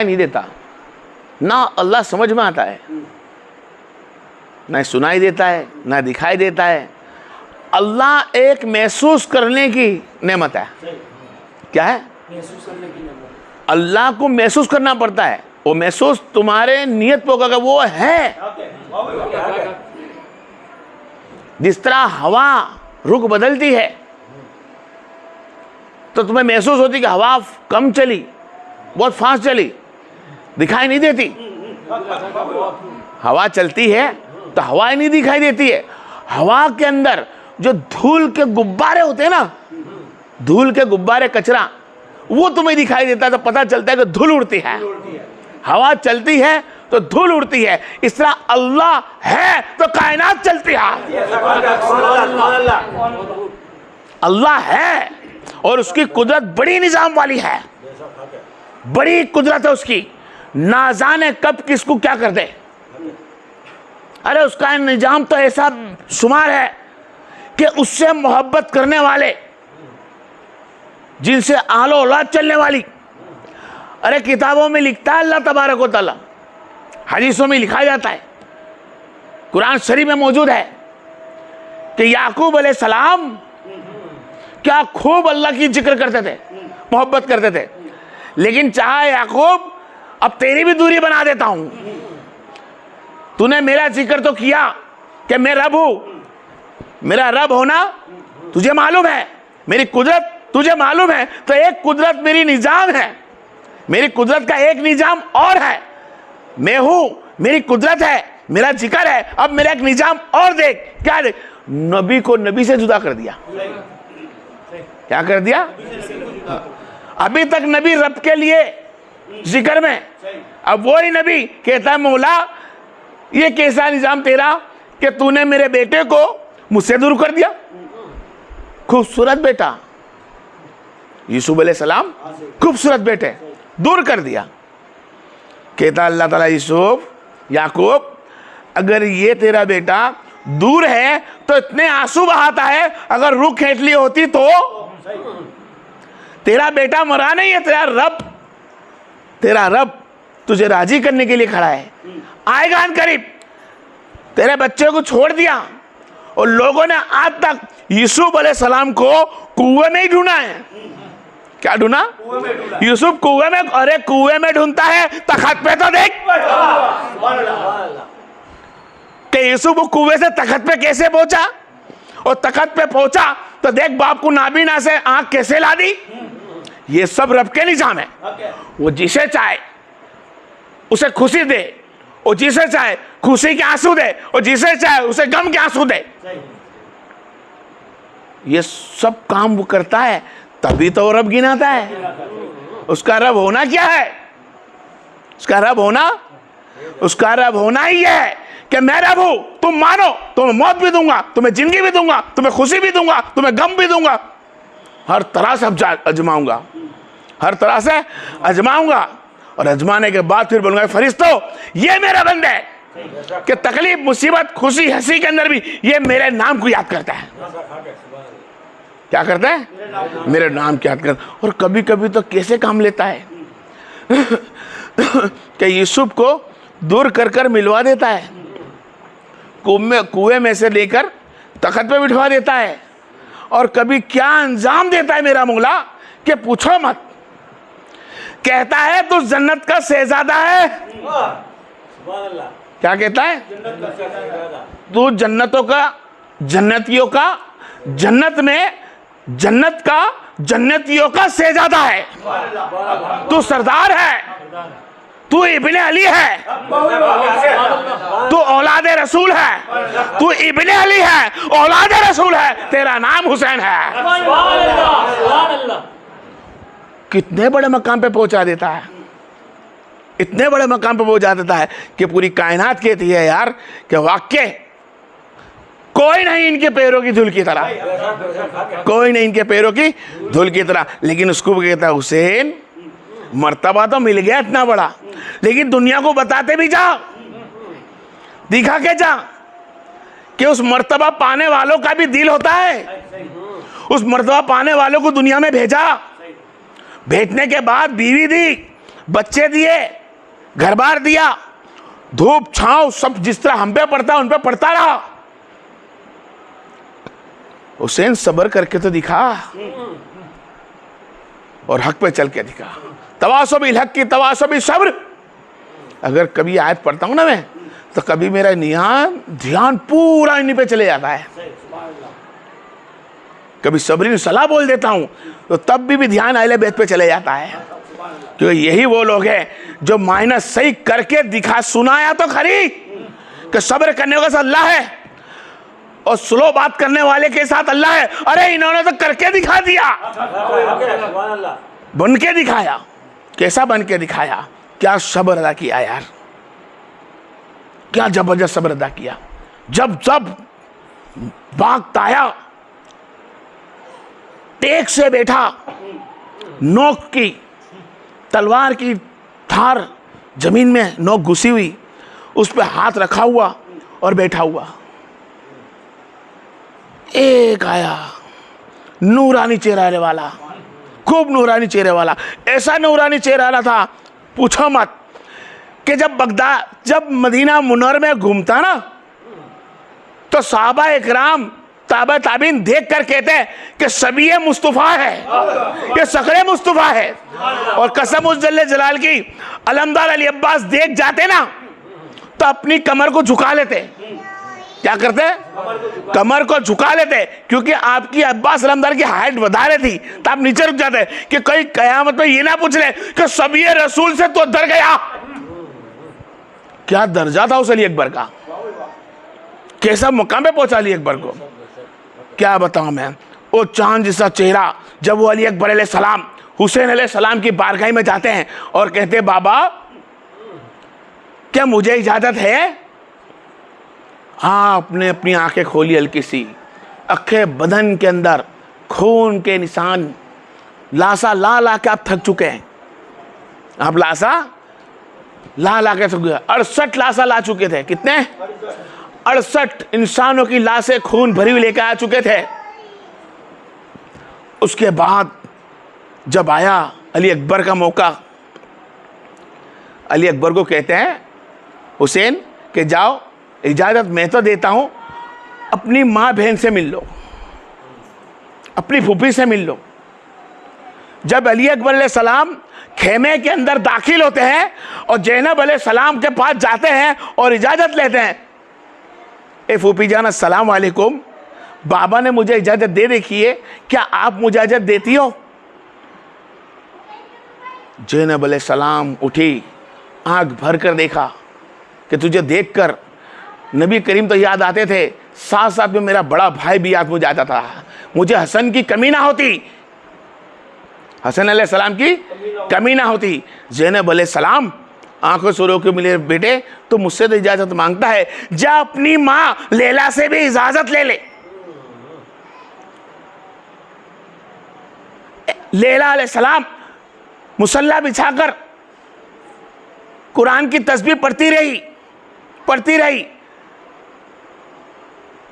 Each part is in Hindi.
नहीं देता, ना अल्लाह समझ में आता है, ना सुनाई देता है, ना दिखाई देता है। अल्लाह एक महसूस करने की नेमत है। क्या है? महसूस करने की नेमत। अल्लाह को महसूस करना पड़ता है। वो महसूस तुम्हारे नियत पर होगा, वो है। जिस तरह हवा रुख बदलती है तो तुम्हें महसूस होती कि हवा कम चली, बहुत फास्ट चली, दिखाई नहीं देती। हवा चलती है तो हवा ही नहीं दिखाई देती है। हवा के अंदर जो धूल के गुब्बारे होते हैं ना, धूल के गुब्बारे, कचरा, वो तुम्हें दिखाई देता है तो पता चलता है कि धूल उड़ती है। हवा चलती है तो धूल उड़ती है। इस तरह अल्लाह है तो कायनात चलती है। अल्लाह है और उसकी कुदरत बड़ी निजाम वाली है, बड़ी कुदरत है उसकी। ना जाने कब किसको क्या कर दे। अरे उसका निजाम तो ऐसा शुमार है कि उससे मोहब्बत करने वाले, जिनसे आलो औलाद चलने वाली, अरे किताबों में लिखता है अल्लाह तबारक व तआला, हदीसों में लिखा जाता है, कुरान शरीफ में मौजूद है कि याकूब अलैहिस्सलाम क्या खूब अल्लाह की जिक्र करते थे, मोहब्बत करते थे। लेकिन चाहा याकूब अब तेरी भी दूरी बना देता हूं, तूने मेरा जिक्र तो किया कि मैं रब हूं, मेरा रब होना तुझे मालूम है, मेरी कुदरत तुझे मालूम है, तो एक कुदरत मेरी निजाम है, मेरी कुदरत का एक निजाम और है। मैं हूं, मेरी कुदरत है, मेरा जिक्र है, अब मेरा एक निजाम और देख। क्या देख? नबी को नबी से जुदा कर दिया। क्या कर दिया? अभी तक नबी रब के लिए जिक्र में, अब वो ही नबी कहता है मौला ये कैसा निजाम तेरा कि तूने मेरे बेटे को मुझसे दूर कर दिया। खूबसूरत बेटा यूसुफ अलैहिस्सलाम, खूबसूरत बेटे, दूर कर दिया। कहता अल्लाह ताला यूसुफ, याकूब, अगर ये तेरा बेटा दूर है तो इतने आंसू बहाता है, अगर रूह खींच ली होती तो। तेरा बेटा मरा नहीं है, तेरा रब तुझे राजी करने के लिए खड़ा है, आएगा अनकरीब। तेरे बच्चे को छोड़ दिया और लोगों ने आज तक यूसुफ अलैहिस्सलाम को कुएं में ही ढूंढा है। क्या ढूंढा? यूसुफ कुएं में। अरे कुएं में ढूंढता है, तखत पे तो देख कि यूसुफ वो कुएं से तखत पे कैसे पहुंचा, और तखत पे पहुंचा तो देख बाप को नाबीना से आंख कैसे ला दी। ये सब रब के निजाम है। वो जिसे चाहे उसे खुशी दे, और जिसे चाहे खुशी के आंसू दे, और जिसे चाहे उसे गम के आंसू दे। ये सब काम वो करता है, तभी तो वो रब गिनाता है। उसका रब होना क्या है? उसका रब होना ही है कि मैं रब हूं, तुम मानो, तुम्हें मौत भी दूंगा, तुम्हें जिंदगी भी दूंगा, तुम्हें खुशी भी दूंगा, तुम्हें गम भी दूंगा, हर तरह से आजमाऊंगा, हर तरह से आजमाऊंगा। और आजमाने के बाद फिर बोलूंगा फरिश्तों ये मेरा बंदा है कि तकलीफ, मुसीबत, खुशी, हंसी के अंदर भी ये मेरे नाम को याद करता है। क्या करता है? मेरे नाम को याद करता। और कभी कभी तो कैसे काम लेता है कि यूसुफ को दूर कर कर मिलवा देता है, कुएं में से लेकर तखत पे बिठवा देता है। और कभी क्या अंजाम देता है मेरा मौला कि पूछो मत। कहता है तू जन्नत का शहजादा है। क्या कहता है? तू जन्नतों का, जन्नतियों का, जन्नतियों का शहजादा है। तू सरदार है, तू इब्ने अली है, तू औलाद रसूल है, तू इब्ने अली है, औलाद रसूल है, तेरा नाम हुसैन है। कितने बड़े मकाम पे पहुंचा देता है, इतने बड़े मकाम पे पहुंचा देता है कि पूरी कायनात कहती है यार कि वाकई कोई नहीं इनके पैरों की धूल की तरह, कोई नहीं इनके पैरों की धूल की तरह। लेकिन उसको कहता है हुसैन मर्तबा तो मिल गया इतना बड़ा, लेकिन दुनिया को बताते भी जा, दिखा के जा कि उस मर्तबा पाने वालों का भी दिल होता है। उस मर्तबा पाने वालों को दुनिया में भेजा, भेजने के बाद बीवी दी, बच्चे दिए, घर बार दिया, धूप छांव सब जिस तरह हम पे पड़ता उन पे पड़ता रहा। हुसैन सब्र करके तो दिखा और हक पे चल के दिखा। तवासो बिल हक की तवासो बिल सब्र। अगर कभी आयत पढ़ता हूं ना मैं, तो कभी मेरा ध्यान पूरा इन्हीं पे चले जाता है। कभी सबरीन सलाह बोल देता हूं तो तब भी ध्यान अहले बैत पे चले जाता है, क्योंकि यही वो लोग हैं जो माइनस सही करके दिखा। सुनाया तो खरी कि सब्र करने का साथ अल्लाह है और स्लो बात करने वाले के साथ अल्लाह है। अरे इन्होंने तो करके दिखा दिया, बन के दिखाया। कैसा बन के दिखाया? क्या सब्र अदा किया यार, क्या जबरदस्त सब्र अदा किया। जब जब भागता आया, टेक से बैठा, नोक की तलवार की धार जमीन में नोक घुसी हुई, उस पर हाथ रखा हुआ और बैठा हुआ। एक आया नूरानी चेहरे वाला, खूब नूरानी चेहरे वाला, ऐसा नूरानी चेहरा वाला था पूछो मत, कि जब मदीना मुनव्वर में घूमता ना, तो साहबा इकराम ताबा ताबीन देख कर कहते हैं कि सभी ये मुस्तफ़ा है, ये सकरे मुस्तफ़ा है। और कसम उस जल्ले जलाल की, अलमदार अली अब्बास देख जाते ना तो अपनी कमर को झुका लेते। क्या करते? कमर को झुका लेते, क्योंकि आपकी अब्बास अलमदार की हाइट વધારે थी, तो आप नीचे रुक जाते कि कोई कयामत में ये ना पूछ ले कि सभी रसूल से तो डर गया। क्या दर्जा था उस अली अकबर का, कैसा मुकाम पे पहुंचा अली अकबर को, क्या बताऊं मैं। वो चांद जैसा चेहरा, जब वो अली अकबर अलैहिस्सलाम हुसैन अलैहिस्सलाम की बारगाह में जाते हैं और कहते बाबा क्या मुझे इजाजत है? हाँ, आपने अपनी आंखें खोली हल्की सी, अखे बदन के अंदर खून के निशान लासा ला ला के आप थक चुके हैं। आप लासा ला ला के थक गए। 68 लासा ला चुके थे। कितने? 68 इंसानों की लाशें खून भरी हुई लेकर आ चुके थे। उसके बाद जब आया अली अकबर का मौका, अली अकबर को कहते हैं हुसैन कि जाओ, इजाजत मैं तो देता हूं, अपनी माँ बहन से मिल लो, अपनी फूफी से मिल लो। जब अली अकबर अलैहिस्सलाम खेमे के अंदर दाखिल होते हैं और ज़ैनब अलैहिस्सलाम के पास जाते हैं और इजाजत लेते हैं, ए फूफी जान अस्सलाम वालेकुम, बाबा ने मुझे इजाजत दे रखी है, क्या आप मुझे इजाजत देती हो? ज़ैनब अलैहिस्सलाम उठी, आंख भर कर देखा कि तुझे देखकर नबी करीम तो याद आते थे, साथ साथ में मेरा बड़ा भाई भी याद मुझे आता था। मुझे हसन की कमी ना होती, हसन अलैहिस्सलाम की कमी ना होती। ज़ैनब अलैहिस्सलाम आंखों से रो के मिले, बेटे तो मुझसे तो इजाजत मांगता है, जा अपनी माँ लैला से भी इजाजत ले ले। लैला अलैहिस्सलाम मुसल्ला बिछाकर कुरान की तस्बीह पढ़ती रही।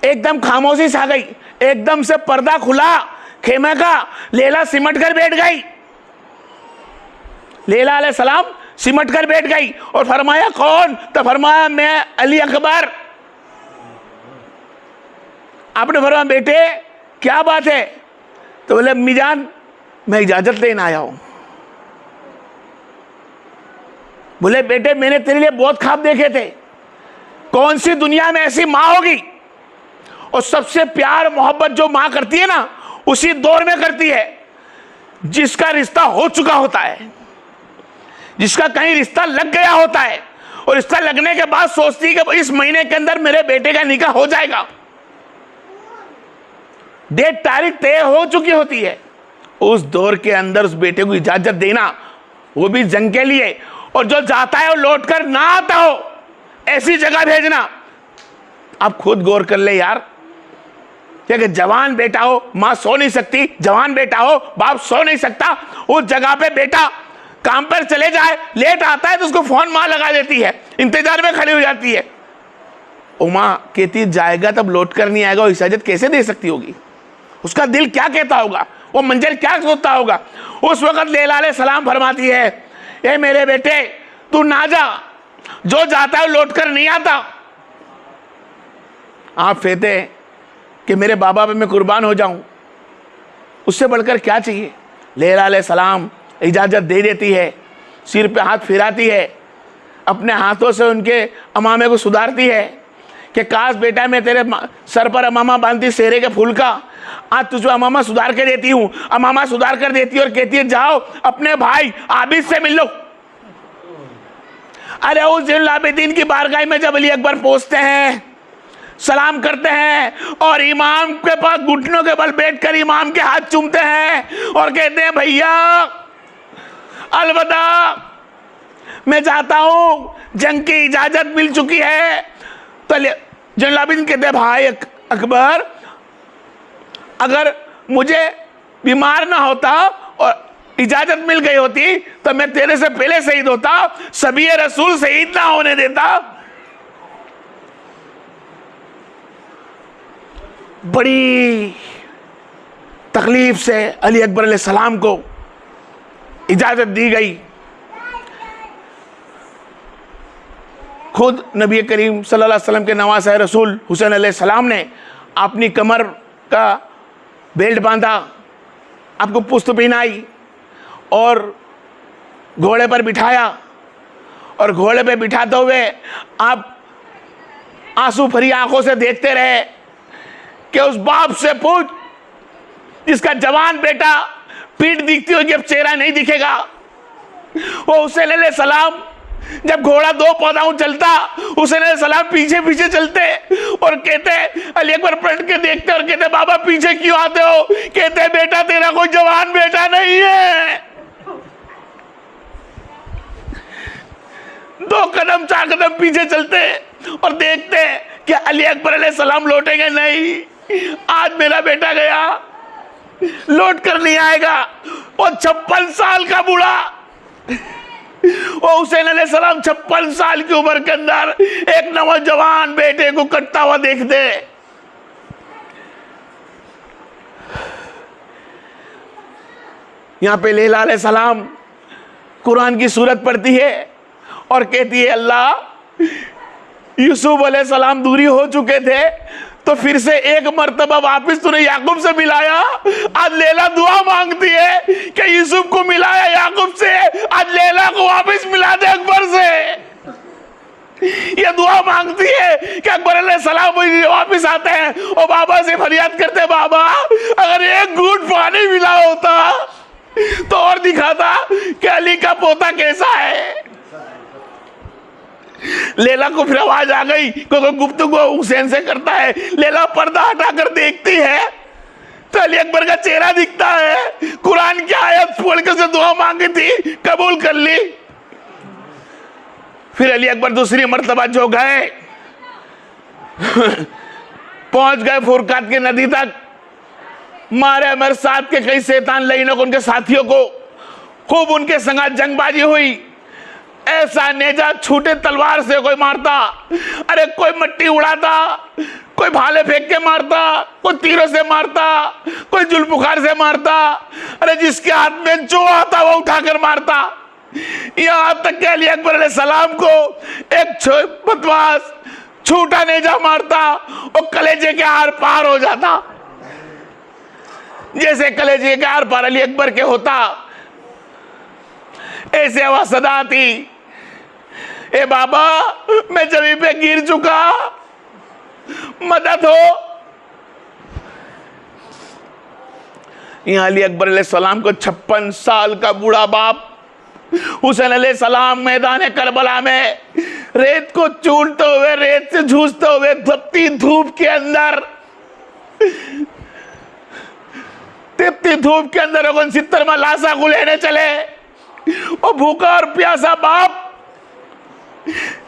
एकदम खामोशी छा गई, एकदम से पर्दा खुला खेमे का, लैला सिमट कर बैठ गई। लैला अलैहिस्सलाम सिमट कर बैठ गई और फरमाया कौन? तो फरमाया मैं अली अकबर। आपने फरमाया बेटे क्या बात है? तो बोले अम्मी जान मैं इजाजत लेने आया हूं। बोले बेटे मैंने तेरे लिए बहुत ख्वाब देखे थे, कौन सी दुनिया में ऐसी माँ होगी, और सबसे प्यार मोहब्बत जो माँ करती है ना, उसी दौर में करती है जिसका रिश्ता हो चुका होता है, जिसका कहीं रिश्ता लग गया होता है, और रिश्ता लगने के बाद सोचती है कि इस महीने के अंदर मेरे बेटे का निकाह हो जाएगा। डेट तारीख तय हो चुकी होती है। उस दौर के अंदर उस बेटे को इजाजत देना, वो भी जंग के लिए, और जो जाता है वो लौट कर ना आता हो, ऐसी जगह भेजना। आप खुद गौर कर ले यार, कि जवान बेटा हो, माँ सो नहीं सकती, जवान बेटा हो, बाप सो नहीं सकता, उस जगह पे बेटा काम पर चले जाए, लेट आता है तो उसको फोन माँ लगा देती है, इंतजार में खड़ी हो जाती है। माँ कहती जाएगा तब लौट कर नहीं आएगा, इजाजत कैसे दे सकती होगी? उसका दिल क्या कहता होगा, वो मंजर क्या सोचता होगा? उस वक्त लैला अलैहिस्सलाम फरमाती है ए मेरे बेटे तू ना जा, जो जाता है लौट कर नहीं आता। आप कहते हैं कि मेरे बाबा पे मैं कुर्बान हो जाऊं, उससे बढ़कर क्या चाहिए। लैला अलैहिस्सलाम इजाज़त दे देती है, सिर पे हाथ फिराती है, अपने हाथों से उनके अमामे को सुधारती है कि काश बेटा मैं तेरे सर पर अमामा बांधती सेरे के फूल का, आज तुझे अमामा सुधार के देती हूँ। अमामा सुधार कर देती है और कहती है जाओ अपने भाई आबिद से मिल लो। अरे उस ज़ैनुल आबिदीन की बारगाह में जब अली अकबर पहुंचते हैं, सलाम करते हैं और इमाम के पास घुटनों के बल बैठकर इमाम के हाथ चूमते हैं और कहते हैं भैया अलविदा, मैं जाता हूं, जंग की इजाजत मिल चुकी है। तो ज़ैनुल आबिदीन कहते हैं भाई अकबर, अगर मुझे बीमार ना होता और इजाजत मिल गई होती तो मैं तेरे से पहले शहीद होता, सभी रसूल शहीद ना होने देता। बड़ी तकलीफ से अली अकबर अलैहिस्सलाम को इजाजत दी गई। खुद नबी करीम सल्लल्लाहु अलैहि वसल्लम के नवासे रसूल हुसैन अलैहिस्सलाम ने अपनी कमर का बेल्ट बांधा, आपको पुस्त पहनाई और घोड़े पर बिठाया और घोड़े पे बिठाते हुए आप आंसू भरी आंखों से देखते रहे कि उस बाप से पूछ जिसका जवान बेटा पीठ दिखती होगी अब चेहरा नहीं दिखेगा। वो हुसैन अलैहिस्सलाम जब घोड़ा दो पौधाओं चलता, हुसैन अलैहिस्सलाम पीछे पीछे चलते और कहते अली अकबर पलट के देखते और कहते बाबा पीछे क्यों आते हो। कहते बेटा तेरा कोई जवान बेटा नहीं है। दो कदम चार कदम पीछे चलते और देखते कि अली अकबर अलैहिस्सलाम लौटेंगे नहीं। आज मेरा बेटा गया, लौट कर नहीं आएगा। वो 56 साल का बूढ़ा, वो हुसैन अलैहिस्सलाम 56 साल की उम्र के अंदर एक नौजवान बेटे को कटता हुआ देखते। यहां पे लैला अलैहिस्सलाम कुरान की सूरत पढ़ती है और कहती है अल्लाह यूसुफ अलैहिस्सलाम दूरी हो चुके थे तो फिर से एक मर्तबा वापस तूने याकूब से मिलाया। आज लैला दुआ मांगती है कि यूसुफ को मिलाया याकूब से, आज लैला को वापस मिला दे अकबर से। ये दुआ मांगती है कि अकबर अलैहिस्सलाम वापस आते हैं और बाबा से फरियाद करते बाबा अगर एक घूंट पानी मिला होता तो और दिखाता कि अली का पोता कैसा है। लैला को फिर आवाज आ गई क्योंकि गुफ्तगू हुसैन से करता है। लैला पर्दा हटाकर देखती है तो अली अकबर का चेहरा दिखता है। कुरान की आयत पढ़ के दुआ मांगी थी, कबूल कर ली। फिर अली अकबर दूसरी मर्तबा जो गए पहुंच गए फुरकात की नदी तक, मारे मेरे साथ के कई शैतान लाइनों को, उनके साथियों को खूब उनके संग जंगबाजी हुई। ऐसा नेजा छूटे तलवार से कोई मारता, अरे कोई मट्टी उड़ाता, कोई भाले फेंक के मारता, कोई तीरों से मारता, कोई जुल्फुकार से मारता, अरे जिसके हाथ में जो आता वो उठाकर मारता। यहां तक कि अली अकबर अलैहिस्सलाम को एक बदमाश छूटा नेजा मारता और कलेजे के आर पार हो जाता। जैसे कलेजे के आर पार अली अकबर के होता, ऐसे आवाज सदा आती ए बाबा मैं जमीन पे गिर चुका, मदद हो। यहां अली अकबर अलैहिस्सलाम को 56 साल का बूढ़ा बाप हुसैन अलैहिस्सलाम मैदान करबला में रेत को चूरते हुए, रेत से जूझते हुए तपती धूप के अंदर, तपती धूप के अंदर 69 लाशा को लेने चले। और भूखा और प्यासा बाप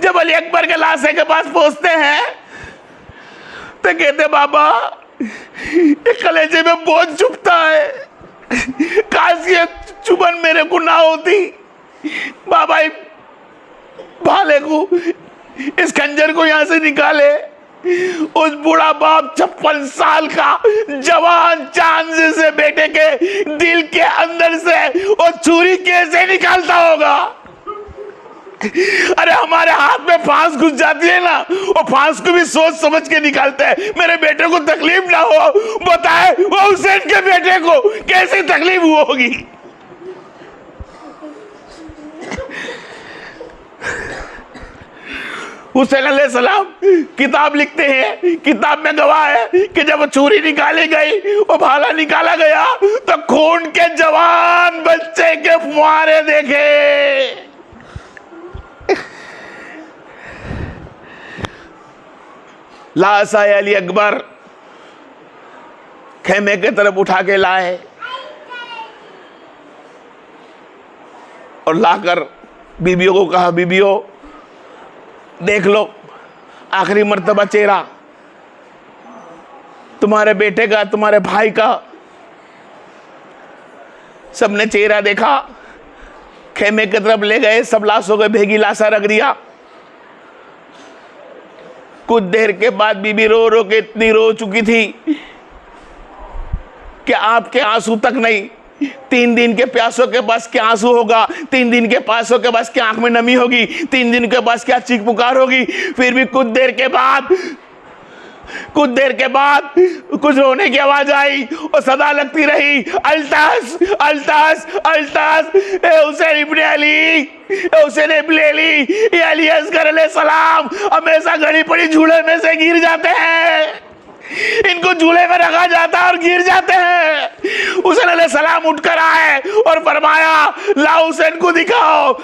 जब अली अकबर के लाशे के पास पहुंचते हैं तो कहते बाबा ये कलेजे में बोझ चुभता है, काश ये चुभन मेरे को ना होती। बाबा भाले को, इस खंजर को यहां से निकाले। उस बूढ़ा बाप 56 साल का जवान चांद से बेटे के दिल के अंदर से वो छुरी कैसे निकालता होगा। अरे हमारे हाथ में फांस घुस जाती है ना, वो फांस को भी सोच समझ के निकालते हैं, मेरे बेटे को तकलीफ ना हो। बताए वो हुसैन के बेटे को कैसी तकलीफ होगी। हुसैन अलैहिस्सलाम किताब लिखते हैं, किताब में गवाह है कि जब छुरी निकाली गई, वो भाला निकाला गया तो खून के जवान बच्चे के फुहारे देखे। लाश आए अली अकबर खेमे की तरफ उठा के लाए और लाकर बीबियों को कहा, बीबियों देख लो आखिरी मर्तबा चेहरा तुम्हारे बेटे का, तुम्हारे भाई का। सबने चेहरा देखा, खेमे की तरफ ले गए, सब लाशों को भेगी लाशा रख दिया। कुछ देर के बाद बीबी रो रो के इतनी रो चुकी थी कि आपके आंसू तक नहीं। 3 दिन के प्यासों के पास क्या आंसू होगा, 3 दिन के प्यासों के पास क्या आंख में नमी होगी, 3 दिन के पास क्या चीख पुकार होगी। फिर भी कुछ देर के बाद कुछ रोने की आवाज आई और सदा लगती रही, अल्तास अल्तास अल्तास, ए हुसैन इब्ने अली, ए हुसैन इब्ने अली, ये अली असगर अलैहिस्सलाम हमेशा घड़ी पड़ी झूले में से गिर जाते हैं। इनको झूले में रखा जाता है और गिर जाते हैं। हुसैन अलैहिस्सलाम उठकर आए और फरमाया, लाओ हुसैन को दिखाओ।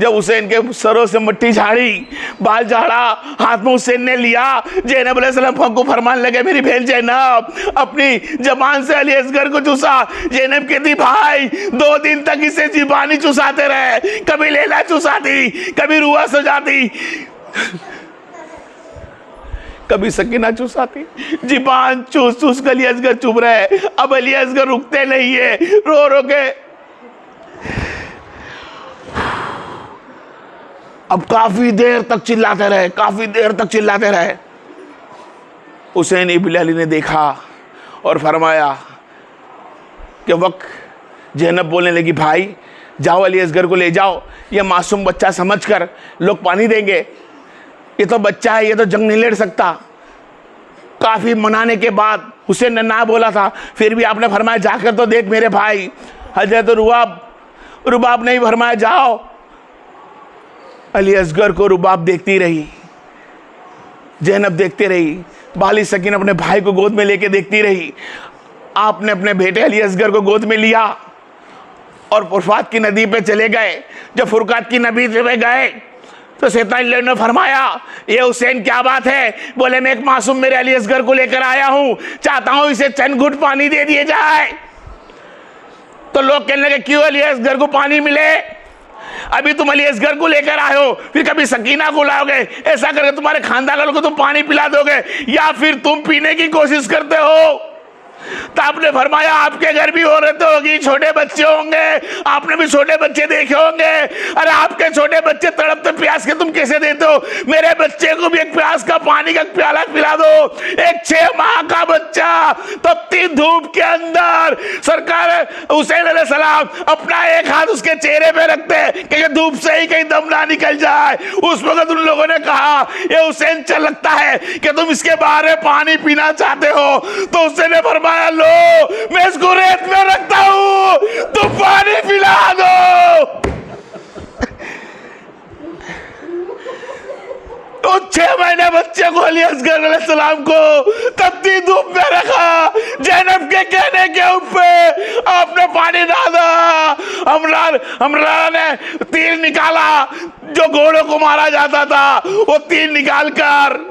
जब हुसैन के सरों से मिट्टी झाड़ी, बाल झाड़ा, हाथ में हुसैन ने लिया, ज़ैनब अलैहिस्सलाम को फरमान लगे, मेरी बहन ज़ैनब, अपनी जबान से अली असगर को चूसा। ज़ैनब कहती, भाई 2 दिन तक इसे जीबानी चुसाते रहे, कभी लैला चुसाती, कभी रुआ सजाती, कभी सकीना चुसाती, जीबान चूस चूस कर अली असगर चुप रहे। अब अली असगर रुकते नहीं है, रो रो के अब काफी देर तक चिल्लाते रहे। हुसैन इब्ने अली ने देखा और फरमाया कि वक्त ज़ैनब बोलने लगी, भाई जाओ अली असगर को ले जाओ, ये मासूम बच्चा समझकर लोग पानी देंगे, ये तो बच्चा है, ये तो जंग नहीं लड़ सकता। काफी मनाने के बाद हुसैन ने ना बोला था, फिर भी आपने फरमाया जाकर तो देख मेरे भाई। हजरत रुबाब नहीं फरमाया जाओ। अली असगर को रुबाब देखती रही, ज़ैनब देखते रही, बाली सकीन अपने भाई को गोद में लेके देखती रही। आपने अपने बेटे अली असगर को गोद में लिया और फुरफात की नदी पे चले गए। जब फुरकात की नदी पे गए तो शैतान ने फरमाया, ये हुसैन क्या बात है? बोले, मैं एक मासूम मेरे अली असगर को लेकर आया हूं, चाहता हूं इसे चंद घुट पानी दे दिए जाए। तो लोग कहने लगे, क्यों अली असगर को पानी मिले? अभी तुम अली असगर को लेकर आए हो, फिर कभी सकीना को लाओगे, ऐसा करके तुम्हारे खानदान वालों को तुम पानी पिला दोगे, या फिर तुम पीने की कोशिश करते हो? तो आपने फरमाया, आपके घर भी औरतें होगी, छोटे बच्चे होंगे, आपने भी छोटे बच्चे देखे होंगे। अरे आपके छोटे बच्चे तड़पते प्यास के तुम कैसे देते हो? मेरे बच्चे को भी एक प्यास का पानी का प्याला पिला दो। एक 6 माह का बच्चा तपती धूप के अंदर, सरकार हुसैन अलैहिस्सलाम अपना एक हाथ उसके चेहरे पे रखते कि धूप से ही कहीं दम ना निकल जाए। उस वक्त उन लोगों ने कहा, ये हुसैन चल लगता है कि तुम इसके बारे पानी पीना चाहते हो। तो हुसैन ने फरमाया, लो मैं इसको रेत में रखता हूं, तुम पानी पिला दो। तो 6 महीने बच्चे को अली असगर अलैहिस्सलाम को तपती धूप में रखा। ज़ैनब के कहने के ऊपर आपने पानी डाला। हमरान ने तीर निकाला, जो घोड़ों को मारा जाता था, वो तीर निकालकर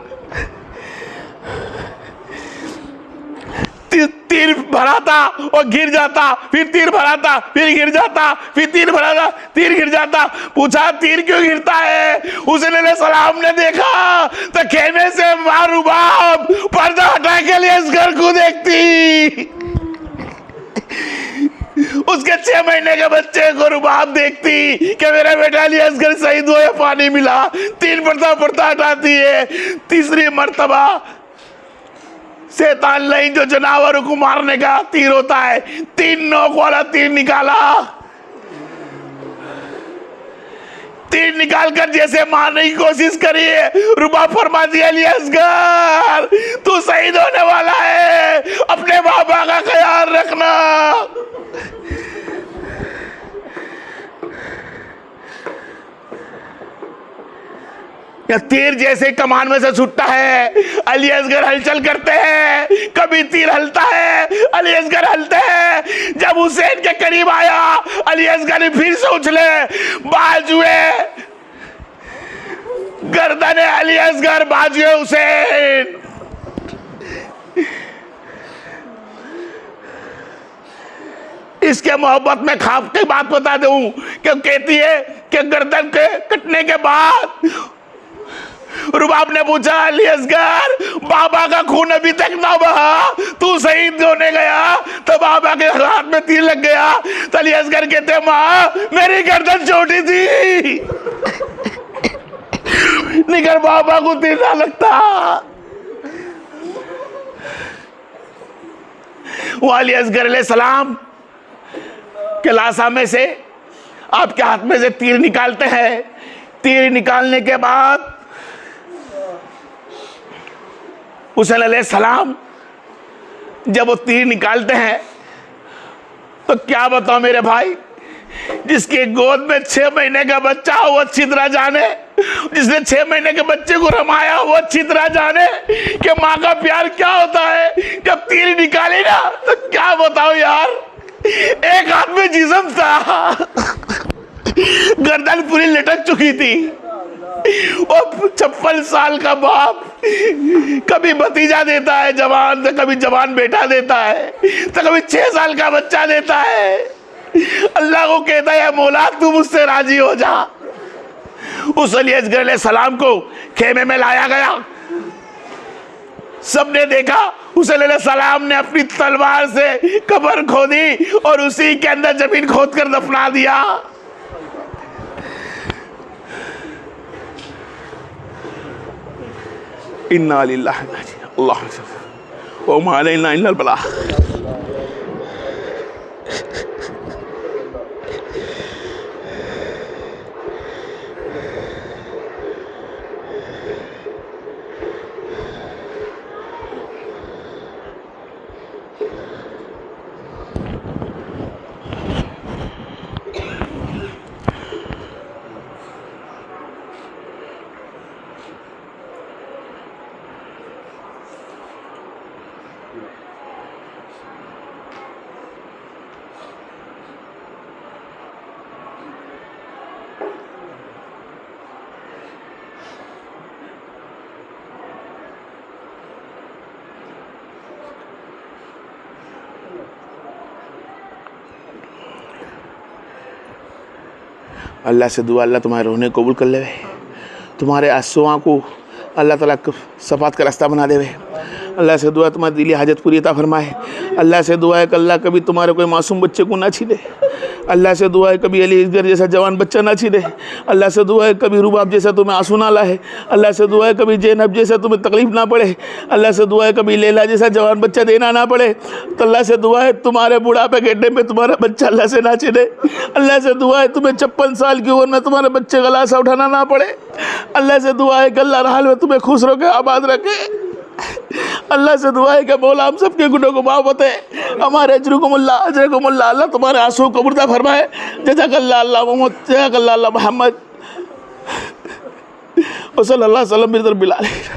तीर भराता और गिर जाता, फिर तीर भराता, फिर गिर जाता, फिर तीर भराता, तीर गिर जाता। पूछा, तीर क्यों गिरता है? हुसैन अलैहिस्सलाम ने देखा तो खेमे से मां रुबाब पर्दा हटा के लिए इस घर को देखती। उसके 6 महीने के बच्चे को रुबाब देखती कि मेरा बेटा अली असगर शहीद हुआ, पानी मिला। 3 पर्दा हटाती है। तीसरी मर्तबा शैतान लाइन जो जानवरों को मारने का तीर होता है, 3 नोक वाला तीर निकाला। तीर निकालकर जैसे मारने की कोशिश करी है, रुबाब फरमा दिया, अली असगर तू शहीद होने वाला है, अपने बाबा का ख्याल रखना। या तीर जैसे कमान में से छूटता है, अली असगर हलचल करते हैं, कभी तीर हलता है, अली असगर हलते हैं। जब हुसैन के करीब आया, अली असगर ने फिर से उछले, बाजुए गर्दन अली असगर, बाजुए हुसैन। इसके मोहब्बत में खाब की बात बता दूं कि कहती है कि गर्दन के कटने के बाद रुबाब ने पूछा, अली असगर बाबा का खून अभी तक ना बहा, तू शहीद होने गया तो बाबा के हाथ में तीर लग गया। तो अली असगर कहते, माँ मेरी गर्दन छोटी थी, निगर बाबा को तीर ना लगता। वो अली असगर अलैहिस्सलाम के लाशा में से आपके हाथ में से तीर निकालते हैं। तीर निकालने के बाद हुसैन अलैहिस्सलाम जब वो तीर निकालते हैं तो क्या बताओ मेरे भाई, जिसके गोद में 6 महीने का बच्चा हो वो अच्छी तरह जाने, जिसने 6 महीने के बच्चे को रमाया वो अच्छी तरह जाने कि माँ का प्यार क्या होता है। जब तीर निकाली ना तो क्या बताओ यार, एक हाथ में जिस्म था, गर्दन पूरी लटक चुकी थी। वो 56 साल का बाप कभी भतीजा देता है जवान, तो कभी जवान बेटा देता है, तो कभी 6 साल का बच्चा देता है। अल्लाह को कहता है, मौला तू मुझसे राजी हो जा। उस अली असगर अलैहिस्सलाम को खेमे में लाया गया, सबने देखा। हुसैन अलैहिस्सलाम ने अपनी तलवार से कब्र खोदी और उसी के अंदर जमीन खोदकर दफना दिया। इन्ना लिल्लाहि व इन्ना इलैहि राजिऊन। अल्लाह से दुआ, अल्लाह तुम्हारे रोने कबूल कर ले, तुम्हारे आंसुओं को अल्लाह ताला सफात का रास्ता बना देवे। अल्लाह से दुआ तुम्हारी दिली हाजत पूरी अता फरमाए। अल्लाह से दुआ है कि अल्लाह कभी तुम्हारे कोई मासूम बच्चे को ना छीने। अल्लाह से दुआ है कभी अली असगर जैसा जवान बच्चा ना छीने। अल्लाह से दुआ है कभी रुबाब जैसा तुम्हें आंसू ना लाए। अल्लाह से दुआ है कभी ज़ैनब जैसा तुम्हें तकलीफ ना पड़े। अल्लाह से दुआ है कभी लैला जैसा जवान बच्चा देना ना पड़े। तो अल्लाह से दुआ है तुम्हारे बुढ़ापे गेड्डे में तुम्हारा बच्चा अल्लाह से ना छीने। अल्लाह से दुआ है तुम्हें 56 साल की उम्र में तुम्हारे बच्चे का लाशा उठाना ना पड़े। अल्लाह से दुआ है कि अल्लाह हाल में तुम्हें खुश रखे, आबाद रखे। अल्लाह से दुआ है कि मौला हम सबके गुनों को माफ़ होते, हमारे अजरकुमुल्लाह अल्लाह तुम्हारे आंसू को कबूल फरमाए। जज़ाकल्लाह अल्लाह मोहम्मद, जज़ाकल्लाह अल्लाह मोहम्मद, सल्लल्लाहु अलैहि वसल्लम।